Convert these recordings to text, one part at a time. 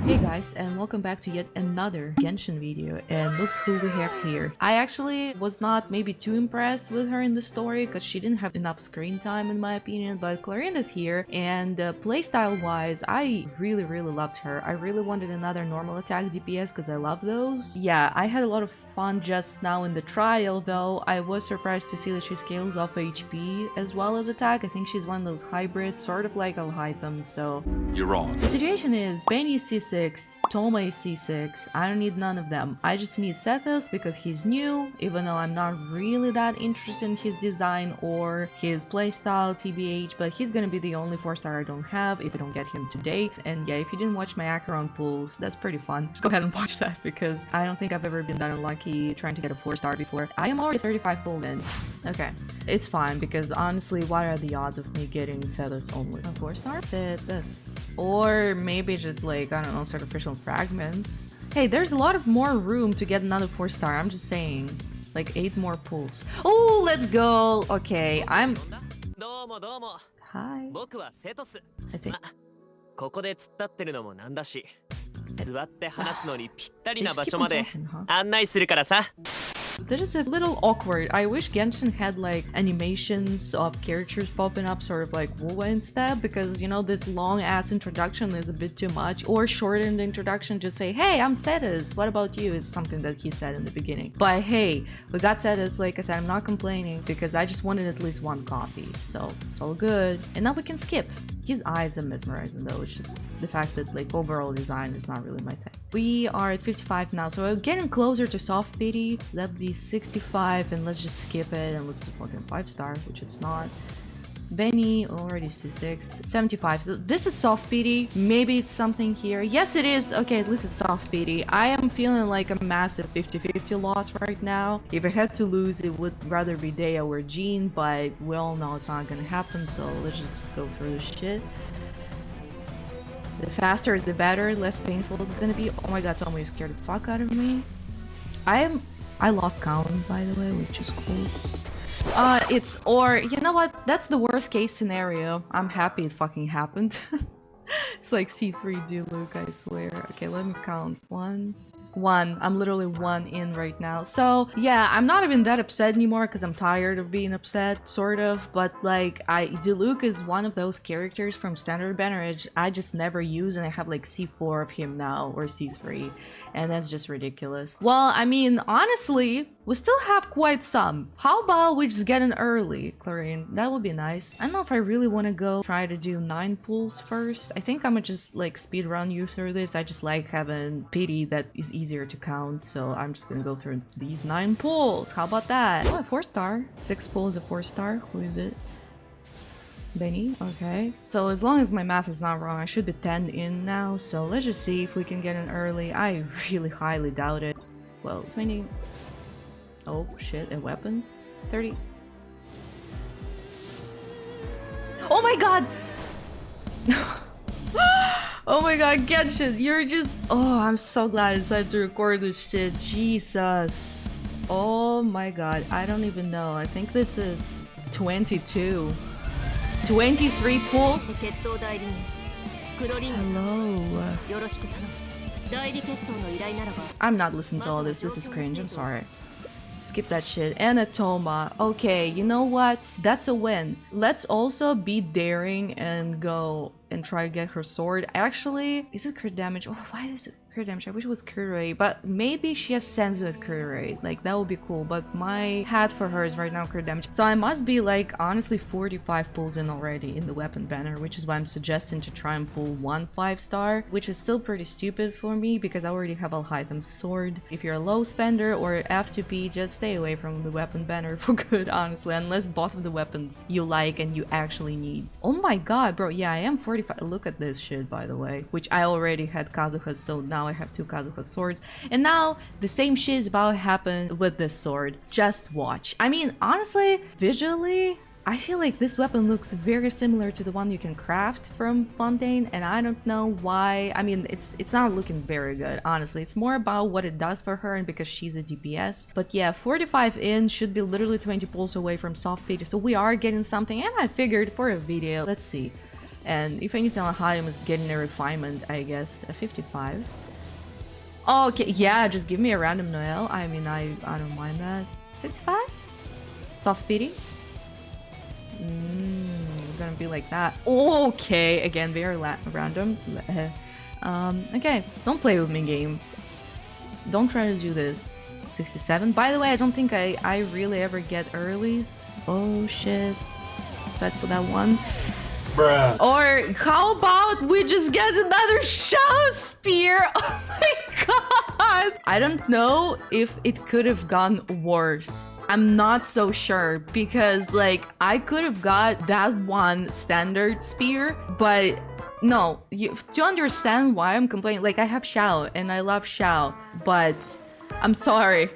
Hey guys, and welcome back to yet another Genshin video, and look who we have here. I actually was not maybe too impressed with her in the story because she didn't have enough screen time in my opinion, but Clorinde is here, and playstyle wise I really loved her. I really wanted another normal attack DPS because I love those. Yeah, I had a lot of fun just now in the trial, though I was surprised to see that she scales off HP as well as attack. I think she's one of those hybrids, sort of like ᴄᴇᴄධ, so... You're wrong. The situation is, Benny is C6, Thoma is C6, I don't need none of them. I just need Sethos because he's new, even though I'm not really that interested in his design or his playstyle, TBH, but he's gonna be the only 4-star I don't have if I don't get him today. And yeah, if you didn't watch my ⴄᴇᴄᴏ pulls, that's pretty fun. Just go ahead and watch that because I don't think I've ever been that unlucky trying to get a 4-star before. I am already 35 pulls in. Okay, it's fine because honestly, what are the odds of me getting Sethos only? A 4-star? This. Or maybe just like, I don't know, sacrificial fragments. Hey, there's a lot of more room to get another 4-star, I'm just saying. Like 8 more pulls. Oh, let's go! Okay, I'm... Hi. I think... That is a little awkward. I wish Genshin had like animations of characters popping up sort of like Wu instead, because you know this long ass introduction is a bit too much, or shortened introduction, just say hey, I'm Sethos, what about you? It's something that he said in the beginning. But hey, we got Sethos, like I said, I'm not complaining because I just wanted at least one copy, so it's all good. And now we can skip. His eyes are mesmerizing though, it's just the fact that like overall design is not really my thing. We are at 55 now, so we're getting closer to soft pity. So that'd be 65, and let's just skip it and let's do fucking 5-star, which it's not. Benny already C6, 75. So this is soft pity. Maybe it's something here. Yes, it is. Okay, at least it's soft pity. I am feeling like a massive 50-50 loss right now. If I had to lose, it would rather be Dea or Jean, but we all know it's not gonna happen, so let's just go through this shit. The faster, the better, less painful it's gonna be. Oh my god, Tommy scared the fuck out of me. I lost count, by the way, which is cool. Or you know what? That's the worst case scenario. I'm happy it fucking happened. It's like C3 Diluc, I swear. Okay, let me count. One. I'm literally 1 in right now. So yeah, I'm not even that upset anymore because I'm tired of being upset, sort of. But like, Diluc is one of those characters from Standard Banner I just never use, and I have like C4 of him now, or C3. And that's just ridiculous. Well, I mean, honestly, we still have quite some. How about we just get an early, Clorinde? That would be nice. I don't know if I really want to go try to do 9 pulls first. I think I'm gonna just like speed run you through this. I just like having pity that is easier to count, so I'm just gonna go through these 9 pulls. How about that? Oh, a 4-star. 6 pulls, a 4-star. Who is it? Benny, okay. So as long as my math is not wrong, I should be 10 in now, so let's just see if we can get an early. I really highly doubt it. Well, 20. Oh shit, a weapon. 30. Oh my god! Oh my god, Genshin, you're just... Oh, I'm so glad I decided to record this shit. Jesus. Oh my god, I don't even know. I think this is 22. 23 pulls? Hello. I'm not listening to all this. This is cringe. I'm sorry. Skip that shit. And a Thoma. Okay, you know what? That's a win. Let's also be daring and go and try to get her sword. Actually, is it crit damage? Oh, why is it crit damage? I wish it was crit rate, but maybe she has sense with crit rate. Like, that would be cool, but my hat for her is right now crit damage. So I must be like, honestly, 45 pulls in already in the weapon banner, which is why I'm suggesting to try and pull 1 5-star, which is still pretty stupid for me because I already have ᴄᴇᴄᴏ's sword. If you're a low spender or F2P, just stay away from the weapon banner for good, honestly, unless both of the weapons you like and you actually need. Oh my god, bro, yeah, I am 45. Look at this shit, by the way, which I already had Kazuha's, so now I have 2 Kazuha swords, and now the same shit is about to happen with this sword. Just watch. I mean, honestly, visually, I feel like this weapon looks very similar to the one you can craft from Fontaine, and I don't know why. I mean, it's not looking very good, honestly. It's more about what it does for her and because she's a DPS. But yeah, 45 in should be literally 20 pulls away from soft pity, so we are getting something, and I figured for a video, let's see. And if anything, Lahayim is getting a refinement, I guess. A 55. Okay, yeah, just give me a random Noel. I mean, I don't mind that. 65? Soft pity? Gonna be like that. Okay, again, very random. Okay, don't play with me, game. Don't try to do this. 67. By the way, I don't think I really ever get earlies. Oh shit. Besides for that one. Bruh. Or how about we just get another Shao Spear? Oh my god! I don't know if it could have gone worse. I'm not so sure because like I could have got that one standard spear, but no, to understand why I'm complaining, like I have Shao and I love Shao, but I'm sorry.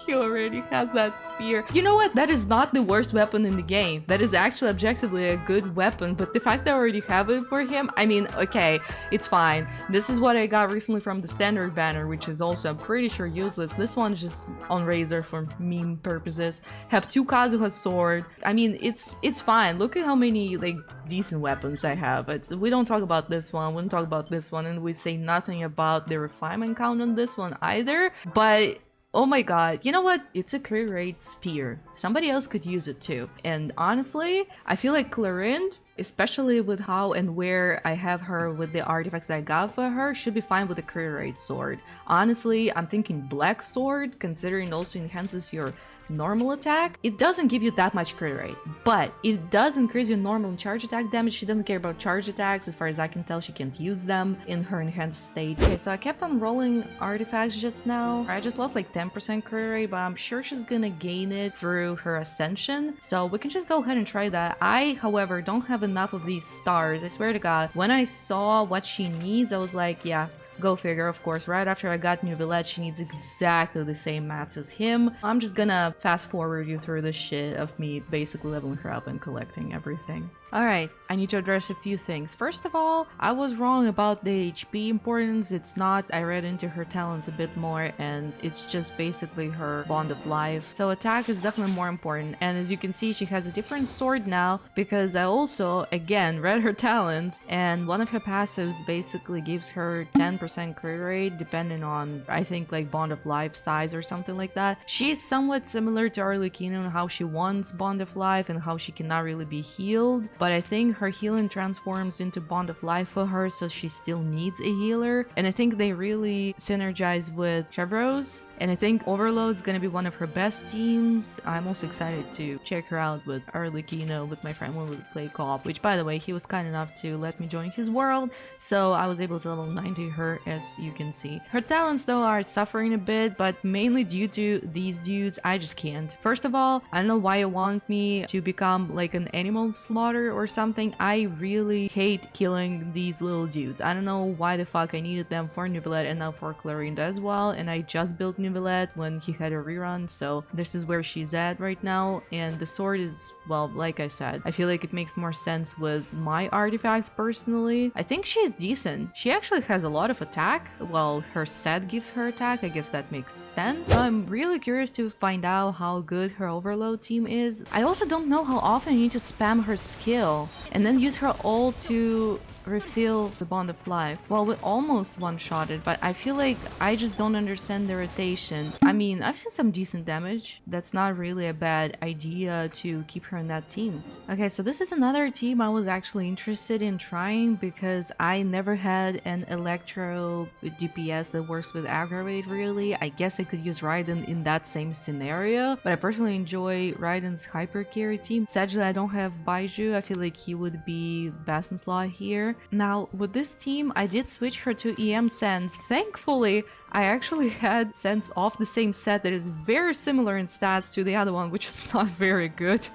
He already has that spear. You know what? That is not the worst weapon in the game. That is actually objectively a good weapon, but the fact that I already have it for him, I mean, okay, it's fine. This is what I got recently from the standard banner, which is also, I'm pretty sure, useless. This one's just on Razor for meme purposes. Have 2 Kazuha sword. I mean, it's fine. Look at how many, like, decent weapons I have. We don't talk about this one, we don't talk about this one, and we say nothing about the refinement count on this one either, but oh my god, you know what? It's a crit rate spear. Somebody else could use it too. And honestly, I feel like Clorinde, especially with how and where I have her with the artifacts that I got for her, should be fine with a crit rate sword. Honestly, I'm thinking black sword, considering it also enhances your normal attack. It doesn't give you that much crit rate, but it does increase your normal and charge attack damage. She doesn't care about charge attacks. As far as I can tell, she can't use them in her enhanced state. Okay, so I kept on rolling artifacts just now. I just lost like 10% crit rate, but I'm sure she's gonna gain it through her ascension. So we can just go ahead and try that. I, however, don't have enough of these stars. I swear to god, when I saw what she needs, I was like, yeah, go figure, of course. Right after I got ᴄᴇᴄɪ, she needs exactly the same mats as him. I'm just gonna fast forward you through the shit of me basically leveling her up and collecting everything. Alright, I need to address a few things. First of all, I was wrong about the HP importance. It's not. I read into her talents a bit more and it's just basically her bond of life. So attack is definitely more important. And as you can see, she has a different sword now because I also, again, read her talents, and one of her passives basically gives her 10% crit rate depending on, I think, like bond of life size or something like that. She is somewhat similar to ᴄᴇᴄᴜ in how she wants bond of life and how she cannot really be healed. But I think her healing transforms into bond of life for her, so she still needs a healer. And I think they really synergize with Chevros. And I think Overload's gonna be one of her best teams. I'm also excited to check her out with ᴄᴇᴄ with my friend when we play co-op, which, by the way, he was kind enough to let me join his world, so I was able to level 90 her, as you can see. Her talents, though, are suffering a bit, but mainly due to these dudes. I just can't. First of all, I don't know why you want me to become like an animal slaughter or something. I really hate killing these little dudes. I don't know why the fuck I needed them for ᴄᴇᴄ and now for Clorinde as well, and I just built ᴄᴇᴄ when he had a rerun, so this is where she's at right now. And the sword is, well, like I said, I feel like it makes more sense with my artifacts personally. I think she's decent. She actually has a lot of attack. Well, her set gives her attack. I guess that makes sense. So I'm really curious to find out how good her overload team is. I also don't know how often you need to spam her skill and then use her ult to refill the bond of life. Well, we almost one-shotted, but I feel like I just don't understand the rotation. I mean, I've seen some decent damage. That's not really a bad idea to keep her in that team. Okay, so this is another team I was actually interested in trying because I never had an electro DPS that works with aggravate, really. I guess I could use Raiden in that same scenario, but I personally enjoy Raiden's hyper carry team. Sadly, I don't have Baiju. I feel like he would be best in slot here. Now, with this team, I did switch her to EM Sense. Thankfully, I actually had Sense off the same set that is very similar in stats to the other one, which is not very good.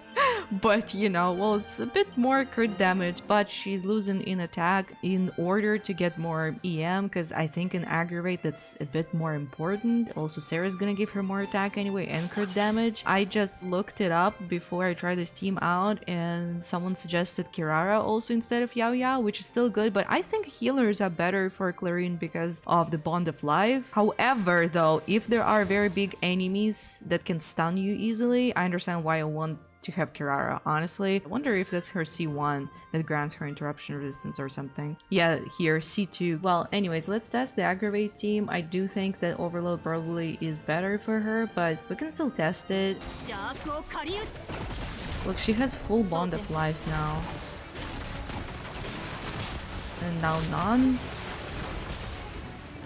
But, you know, well, it's a bit more crit damage, but she's losing in attack in order to get more EM, because I think in aggravate that's a bit more important. Also, Sarah's gonna give her more attack anyway and crit damage. I just looked it up before I tried this team out, and someone suggested Kirara also instead of Yao Yao, which is still good, but I think healers are better for Clorinde because of the bond of life. However, though, if there are very big enemies that can stun you easily, I understand why I want to have Kirara, honestly. I wonder if that's her C1 that grants her interruption resistance or something. Yeah, here, C2. Well, anyways, let's test the Aggravate team. I do think that Overload probably is better for her, but we can still test it. Look, she has full Bond of Life now. And now none.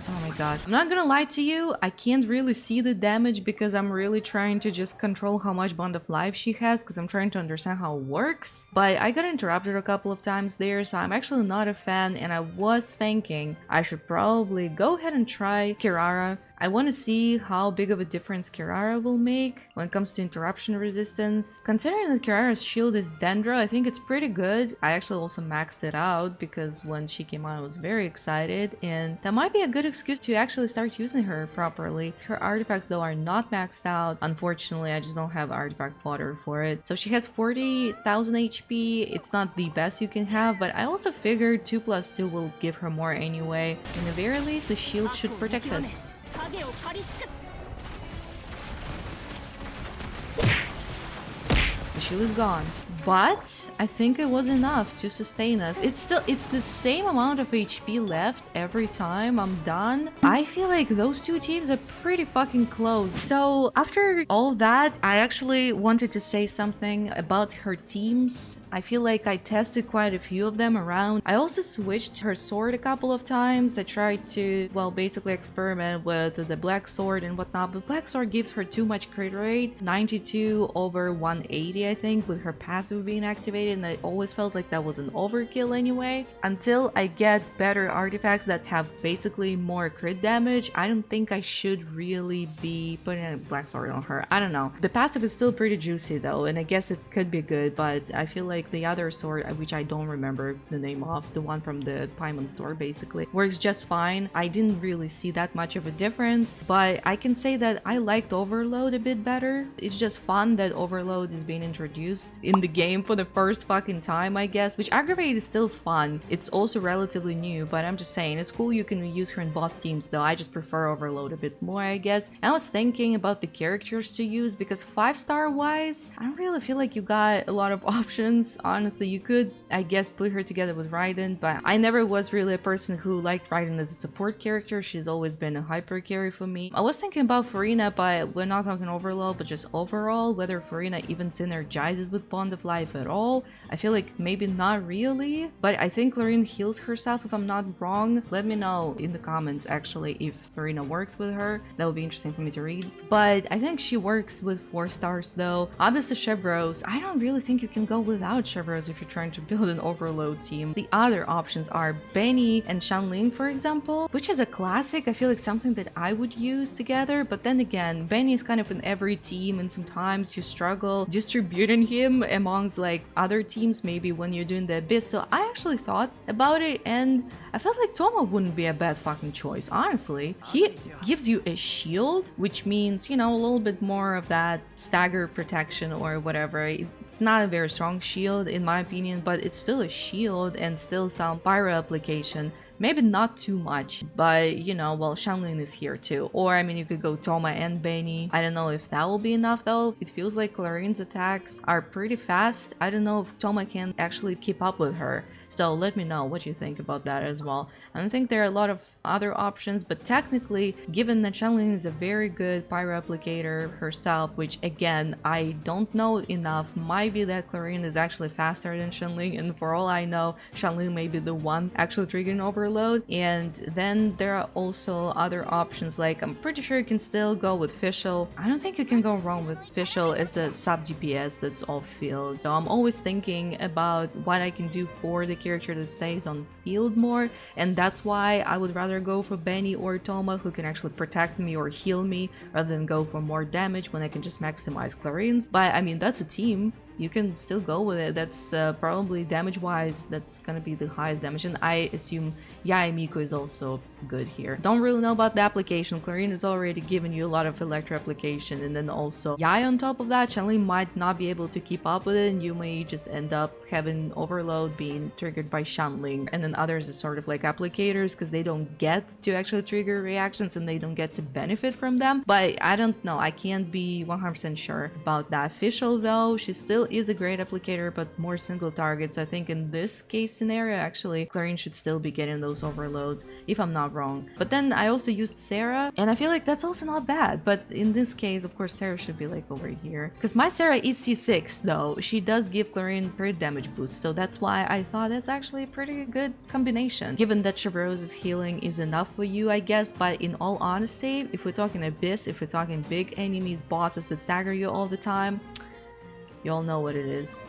Oh my god. I'm not gonna lie to you, I can't really see the damage because I'm really trying to just control how much Bond of Life she has because I'm trying to understand how it works. But I got interrupted a couple of times there, so I'm actually not a fan, and I was thinking I should probably go ahead and try Kirara. I want to see how big of a difference Kirara will make when it comes to interruption resistance. Considering that Kirara's shield is Dendra, I think it's pretty good. I actually also maxed it out because when she came out I was very excited, and that might be a good excuse to actually start using her properly. Her artifacts though are not maxed out. Unfortunately, I just don't have artifact fodder for it. So she has 40,000 HP. It's not the best you can have, but I also figured 2+2 will give her more anyway. In the very least, the shield should protect us. The shield is gone, but I think it was enough to sustain us. It's the same amount of HP left every time I'm done. I feel like those two teams are pretty fucking close. So after all that, I actually wanted to say something about her teams. I feel like I tested quite a few of them around. I also switched her sword a couple of times. I tried to, well, basically experiment with the black sword and whatnot, but black sword gives her too much crit rate, 92 over 180 I think, with her passive being activated, and I always felt like that was an overkill anyway. Until I get better artifacts that have basically more crit damage, I don't think I should really be putting a black sword on her. I don't know. The passive is still pretty juicy though, and I guess it could be good, but I feel like the other sword, which I don't remember the name of, the one from the Paimon store basically, works just fine. I didn't really see that much of a difference, but I can say that I liked Overload a bit better. It's just fun that Overload is being introduced in the game for the first fucking time, I guess, which Aggravate is still fun. It's also relatively new, but I'm just saying, it's cool you can use her in both teams though. I just prefer Overload a bit more, I guess. And I was thinking about the characters to use because 5-star wise, I don't really feel like you got a lot of options. Honestly, you could, I guess, put her together with Raiden, but I never was really a person who liked Raiden as a support character. She's always been a hyper carry for me. I was thinking about Furina, but we're not talking Overload, but just overall, whether Furina even synergizes with Bond of Life at all. I feel like maybe not really, but I think Clorinde heals herself if I'm not wrong. Let me know in the comments actually if Furina works with her. That would be interesting for me to read. But I think she works with 4 stars though. Obviously Chevreuse, I don't really think you can go without Chevreuse if you're trying to build an Overload team. The other options are Benny and Xianling, for example, which is a classic. I feel like something that I would use together, but then again, Benny is kind of in every team and sometimes you struggle distributing him amongst like other teams, maybe when you're doing the Abyss. So I actually thought about it and I felt like Toma wouldn't be a bad fucking choice, honestly. He gives you a shield, which means, you know, a little bit more of that stagger protection or whatever. It's not a very strong shield in my opinion, but it's still a shield and still some pyro application. Maybe not too much, but you know, well, Xianling is here too. Or I mean, you could go Toma and Benny. I don't know if that will be enough though. It feels like Clorinde's attacks are pretty fast. I don't know if Toma can actually keep up with her. So let me know what you think about that as well. I don't think there are a lot of other options, but technically, given that Xianling is a very good pyro applicator herself, which again, I don't know enough, might be that Clorinde is actually faster than Xianling, and for all I know, Xianling may be the one actually triggering Overload. And then there are also other options, like I'm pretty sure you can still go with Fischl. I don't think you can go wrong with Fischl as a sub DPS that's off field. So I'm always thinking about what I can do for the character that stays on field more, and that's why I would rather go for Benny or Toma, who can actually protect me or heal me, rather than go for more damage when I can just maximize Clorinde's. But I mean, that's a team. You can still go with it. That's probably damage wise, that's gonna be the highest damage, and I assume ᴄᴇᴄɪ is also good here. Don't really know about the application. Clorinde is already giving you a lot of electro application, and then also Yae on top of that. Xianling might not be able to keep up with it, and you may just end up having Overload being triggered by Xianling, and then others are sort of like applicators because they don't get to actually trigger reactions and they don't get to benefit from them. But I don't know, I can't be 100% sure about that. Fischl though, she's still still is a great applicator, but more single targets. I think in this case scenario, actually, Chlorinde should still be getting those overloads, if I'm not wrong. But then I also used Sarah, and I feel like that's also not bad. But in this case, of course, Sarah should be like over here. Because my Sarah is C6, though. She does give Chlorinde crit damage boost, so that's why I thought that's actually a pretty good combination. Given that Chevrose's healing is enough for you, I guess, but in all honesty, if we're talking Abyss, if we're talking big enemies, bosses that stagger you all the time, you all know what it is.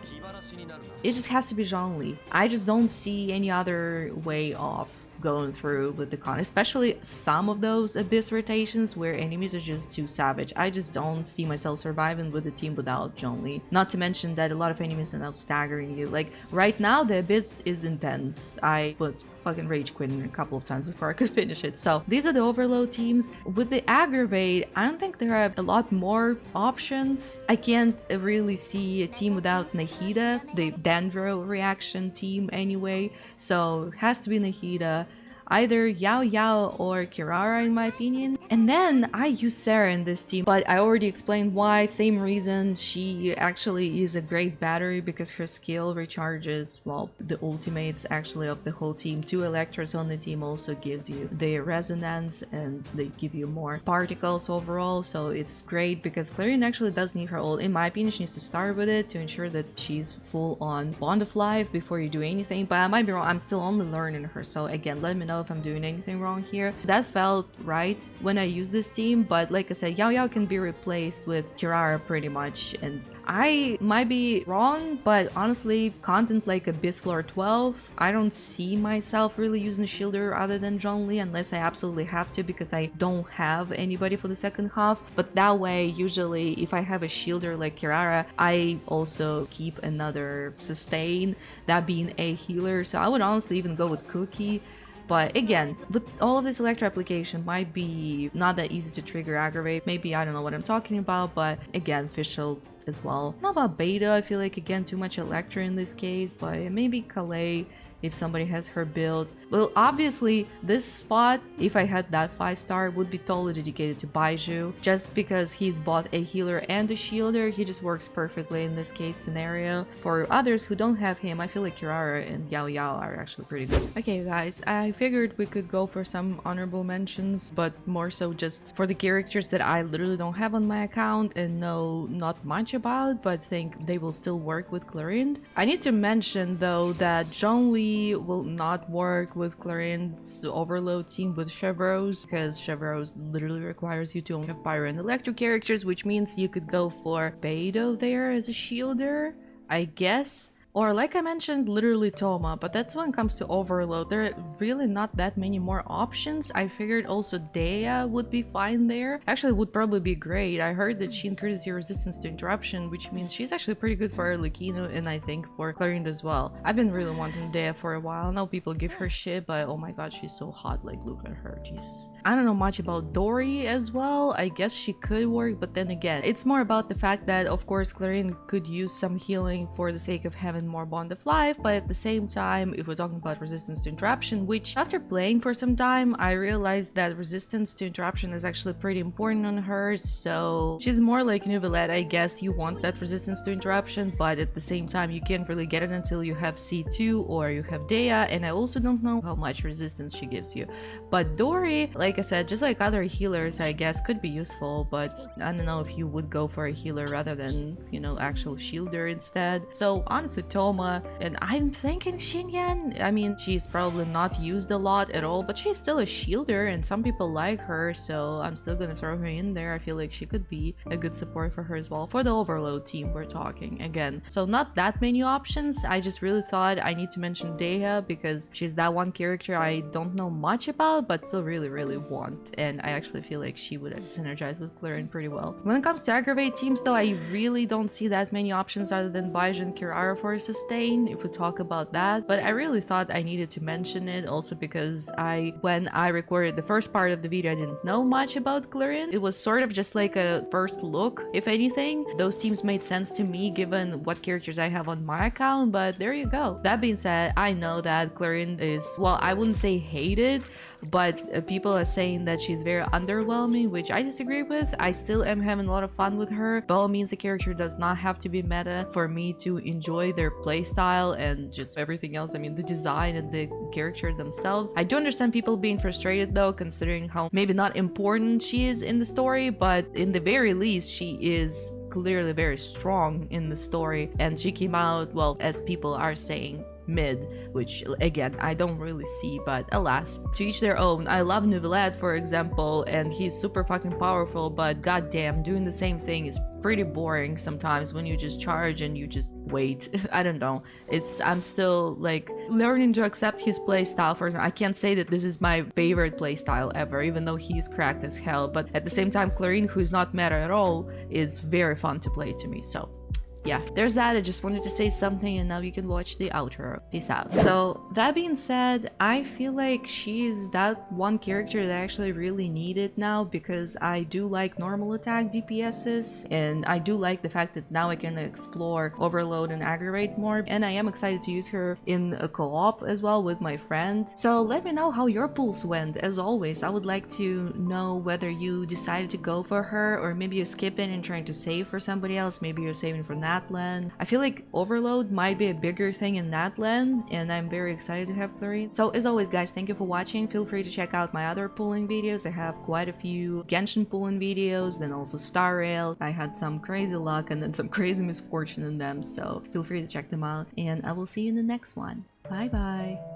It just has to be Zhongli. I just don't see any other way of going through with the con, especially some of those Abyss rotations where enemies are just too savage. I just don't see myself surviving with the team without Zhongli. Not to mention that a lot of enemies are now staggering you. Like right now the Abyss is intense. I was fucking rage quitting a couple of times before I could finish it. So these are the overload teams. With the aggravate, I don't think there are a lot more options. I can't really see a team without ᴄՂᴇᴄδ, the Dendro reaction team anyway, so it has to be ᴄՂᴇᴄδ. Either Yao Yao or Kirara in my opinion. And then I use Sarah in this team, but I already explained why. Same reason. She actually is a great battery because her skill recharges, well, the ultimates actually of the whole team. 2 Electros on the team also gives you the resonance and they give you more particles overall, so it's great because Chlorinde actually does need her ult. In my opinion, she needs to start with it to ensure that she's full on Bond of Life before you do anything, but I might be wrong. I'm still only learning her, so again, let me know if I'm doing anything wrong here. That felt right when I used this team, but like I said, Yao Yao can be replaced with Kirara pretty much, and I might be wrong, but honestly, content like Abyss Floor 12, I don't see myself really using a shielder other than Zhongli unless I absolutely have to because I don't have anybody for the second half. But that way, usually if I have a shielder like Kirara, I also keep another sustain, that being a healer. So I would honestly even go with Cookie. But again, with all of this Electro application might be not that easy to trigger aggravate. Maybe I don't know what I'm talking about, but again, Fischl as well. Not about Beta, I feel like again too much Electro in this case, but maybe Calais if somebody has her build. Well, obviously this spot, if I had that 5-star, would be totally dedicated to Baiju, just because he's both a healer and a shielder. He just works perfectly in this case scenario. For others who don't have him, I feel like Kirara and Yao Yao are actually pretty good. Okay guys, I figured we could go for some honorable mentions, but more so just for the characters that I literally don't have on my account and know not much about, but think they will still work with Chlorinde. I need to mention though that Zhongli will not work with Chlorinde's overload team with Chevrose, because Chevrose literally requires you to only have Pyro and Electro characters, which means you could go for Beidou there as a shielder, I guess. Or like I mentioned, literally Thoma, but that's when it comes to overload. There are really not that many more options. I figured also Dea would be fine there. Actually, would probably be great. I heard that she increases your resistance to interruption, which means she's actually pretty good for ᴄՂᴇᴄ and I think for Chlorinde as well. I've been really wanting Dea for a while. I know people give her shit, but oh my god, she's so hot. Like, look at her. Jesus. I don't know much about Dory as well. I guess she could work, but then again, it's more about the fact that, of course, Chlorinde could use some healing for the sake of having more Bond of Life, but at the same time, if we're talking about resistance to interruption, which after playing for some time, I realized that resistance to interruption is actually pretty important on her, so she's more like ᴄღᴇᴄδ. I guess you want that resistance to interruption, but at the same time, you can't really get it until you have C2 or you have Dea, and I also don't know how much resistance she gives you. But Dory, like I said, just like other healers, I guess could be useful, but I don't know if you would go for a healer rather than, you know, actual shielder instead. So honestly, Thoma, and I'm thinking Xinyan. I mean, she's probably not used a lot at all, but she's still a shielder and some people like her, so I'm still gonna throw her in there. I feel like she could be a good support for her as well. For the overload team we're talking again. So not that many options. I just really thought I need to mention Dea because she's that one character I don't know much about, but still really want, and I actually feel like she would synergize with Chlorinde pretty well. When it comes to aggravate teams though, I really don't see that many options other than Baiju and Kirara for a sustain, if we talk about that, but I really thought I needed to mention it also because when I recorded the first part of the video, I didn't know much about Chlorinde. It was sort of just like a first look, if anything. Those teams made sense to me given what characters I have on my account, but there you go. That being said, I know that Chlorinde is, well, I wouldn't say hated, but people are saying that she's very underwhelming, which I disagree with. I still am having a lot of fun with her. By all means, the character does not have to be meta for me to enjoy their playstyle and just everything else. I mean, the design and the character themselves. I do understand people being frustrated though, considering how maybe not important she is in the story, but in the very least, she is clearly very strong in the story, and she came out, well, as people are saying, mid, which again I don't really see, but alas, to each their own. I love ᴄᴇᴄδ, for example, and he's super fucking powerful, but goddamn, doing the same thing is pretty boring sometimes when you just charge and you just wait. I don't know, I'm still like learning to accept his playstyle. For example, I can't say that this is my favorite playstyle ever, even though he's cracked as hell, but at the same time, Chlorinde, who is not meta at all, is very fun to play to me. So yeah, there's that. I just wanted to say something, and now you can watch the outro. Peace out. So that being said, I feel like she is that one character that I actually really needed now, because I do like normal attack DPSs, and I do like the fact that now I can explore overload and aggravate more, and I am excited to use her in a co-op as well with my friend. So let me know how your pulls went. As always, I would like to know whether you decided to go for her, or maybe you're skipping and trying to save for somebody else. Maybe you're saving for that. I feel like overload might be a bigger thing in that lane, and I'm very excited to have Chlorinde. So as always, guys, thank you for watching. Feel free to check out my other pulling videos. I have quite a few Genshin pulling videos, then also Star Rail. I had some crazy luck and then some crazy misfortune in them, so feel free to check them out, and I will see you in the next one. Bye bye.